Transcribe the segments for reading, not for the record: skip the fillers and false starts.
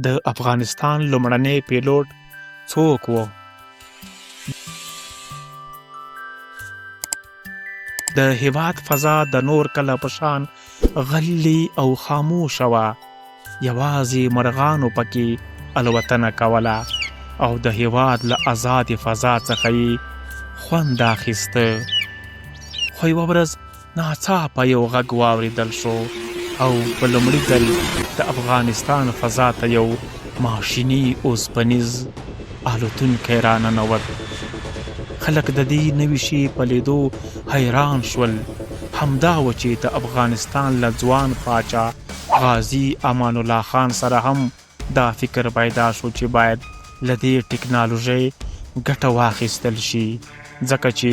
د افغانستان لومړنی پیلوټ څوک و؟ د هېواد فضا د نور کله په شان غلې او خاموشه وه. یوازې مرغانو پکې الوتنه کوله او د هېواد له آزادې فضا څخه یې خوند اخیسته. خو یوه ورځ ناڅاپه یو غږ واورېدل شو او په لومړي ځل د افغانستان فضا ته یو ماشیني اوسپنیز الوتونکی راننوت. خلک د دې نوي شي په لیدو حیران شول. همدا و چې د افغانستان له ځوان پاچا غازي امان الله خان سره هم دا فکر پیدا شو چې باید له دې ټکنالوژۍ ګټه واخیستل شي، ځکه چې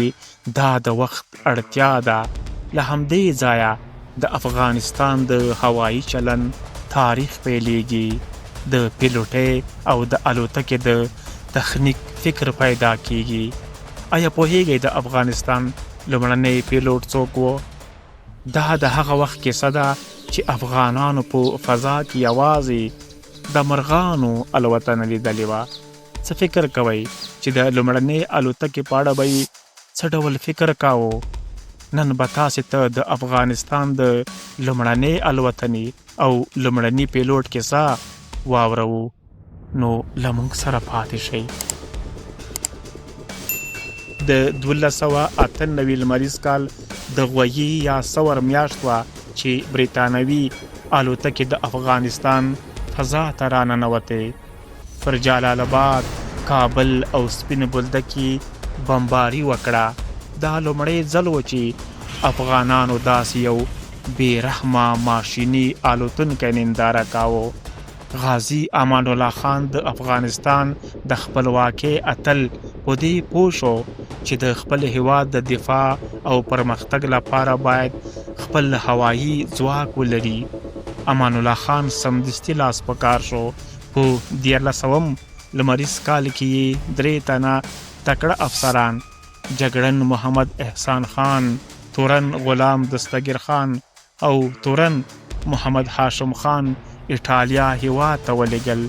دا د وخت اړتیا ده. له همدې ځایه د افغانستان د هوایي چلن تاریخ پیلېږي. د پیلوټۍ او د الوتکې د تخنیک فکر پیدا کیږي. آیا پوهیږئ د افغانستان لومړنی پیلوټ څوک و؟ دا د هغه وخت کیسه ده چې افغانانو په فضا کې یوازې د مرغانو الوتنه لیدلې وه. څه فکر کوئ چې د لومړنۍ الوتکې په اړه به یې څه ډول فکر کاوه؟ نن به تاسې ته د افغانستان د لومړنۍ الوتنې او لومړني پیلوټ کیسه واورو. نو له موږ سره پاتې شئ. د 1298 لمریز کال د غویي یا سور میاشت وه چې بریتانوي الوتکې د افغانستان فضا ته راننوتې. پر جلال آباد، کابل او سپین بولدکې بمباري وکړه. دا لومړی ځل و چې افغانانو داسې یو بې رحمه ماشیني الوتونکی ننداره کاوه. غازي امان الله خان د افغانستان د خپلواکۍ اتل په دې پوه شو چې د خپل هیواد د دفاع او پرمختګ لپاره باید خپل هوایي ځواک ولري. امان الله خان سمدستي لاس په کار شو. په 1400 لمریز کال کې یې 3 تنه تکړه افسران، جګړن محمد احسان خان، تورن غلام دستگیر خان او تورن محمد هاشم خان ایټالیا هیواد ته ولېږل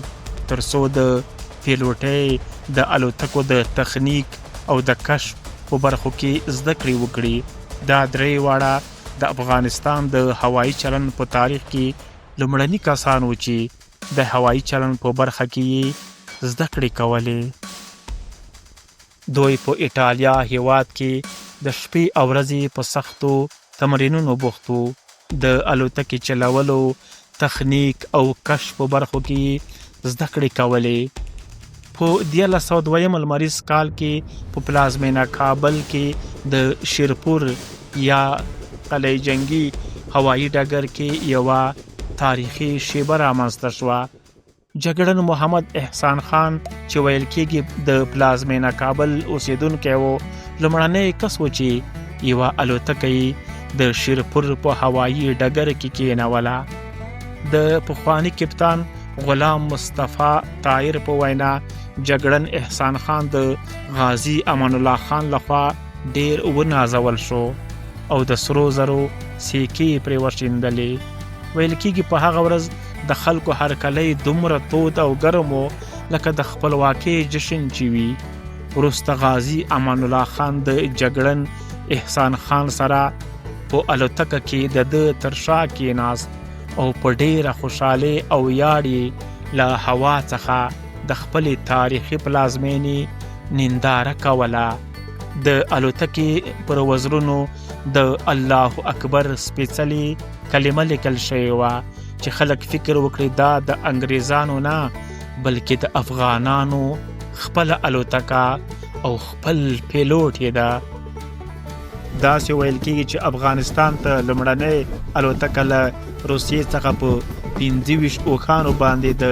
تر څو د پیلوټۍ، د الوتکو د تخنیک او د کشف په برخو کې زده کړې وکړي. دا درې واړه د افغانستان د هوایي چلن په تاریخ کې لومړني کسان و چې د هوایي چلن په برخه کې زده کړې کولې. دوی په ایټالیا هیواد کې د شپې او ورځې په سختو تمرینونو بوخت وو. د الوتکې چلولو، تخنیک او کشف په برخو کې زده کړې کولې. په 1402 لمریز کال کې په پلازمینه کابل کې د شیرپور یا قلعه جنگي هوایي ډګر کې یوه تاریخي شیبه رامنځته شوه. جګړن محمد احسان خان چې ویل کېږي د پلازمینه کابل اوسیدونکی و، لومړنی کس و چې یوه الوتکه د شیرپور په هوایي ډګر کې کېنوله. د پخواني کپتان غلام مصطفی طاهر په وینا جګړن احسان خان د غازي امان الله خان لخوا ډیر ونازول شو او د سرو زرو سیکې پرې وشیندلې. ویل کېږي په هغه ورځ د خلکو هرکلی دومره تود او ګرم و لکه د خپلواکۍ جشن چې وي. وروسته غازي امان الله خان د جګړن احسان خان سره په الوتکه کې د ده تر شا کېناست او په ډیره خوشحالۍ او ویاړ له هوا څخه د خپلې تاریخي پلازمینې ننداره کوله. د الوتکې پر وزرونو د الله اکبر سپېڅلې کلمه لیکل شوې وه چې خلک فکر وکړي دا د انګریزانو نه بلکې د افغانانو خپله الوتکه او خپل پیلوټ یې ده. داسې ویل کېږي چې افغانستان ته لومړنۍ الوتکه له روسیې څخه په 25 اوښانو باندې د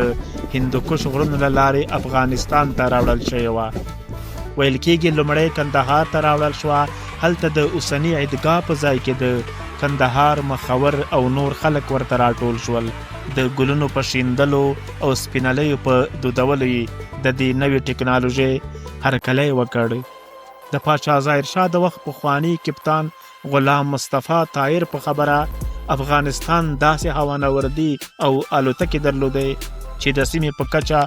هندوکش غرونو له لارې افغانستان ته راوړل شوې وه. ویل کېږي لومړی کندهار ته راوړل شوه. هلته د اوسني عیدګاه په ځای کې د کندهار مخور او نور خلک ورته راټول شول. د ګلونو په شیندلو او سپینلیو په دودولو یې د دې نوې ټکنالوژۍ هرکلی وکړ. د پاچا ظاهر شاه د وخت پخواني کپتان غلام مصطفی طاهر په خبره افغانستان داسې هوانوردي او الوتکې درلودې چې د سیمې په کچه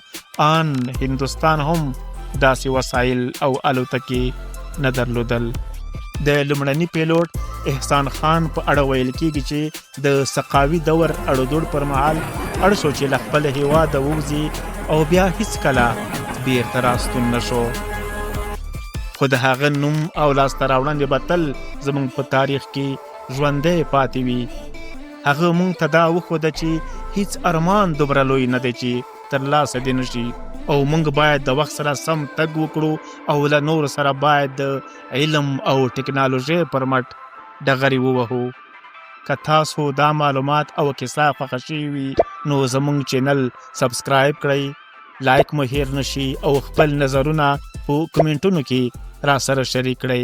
آن هندوستان هم داسې وسایل او الوتکې نه درلودل. د لومړني پیلوټ احسان خان په اړه ویل کېږي چې د سقاوي دور اړودوړ پر مهال اړ شو چې له خپل هېواده ووځي او بیا هیڅکله بیرته راستون نه شو. خو د هغه نوم او لاسته راوړنې به تل زموږ په تاریخ کې ژوندی پاتې وي. هغه موږ ته دا وښوده چې هیڅ ارمان دومره لوی نه دی چې ترلاسه دې نه شي، او موږ باید د وخت سره سم تګ وکړو او له نورو سره باید د علم او ټکنالوژۍ پر مټ ډغرې ووهو. که تاسو دا معلومات او کیسه خوښه شوې وي نو زموږ چینل سبسکرایب کړئ، لایک مو هیر نشي او خپل نظرونه په کمنټونو کې را سره شریک کړئ.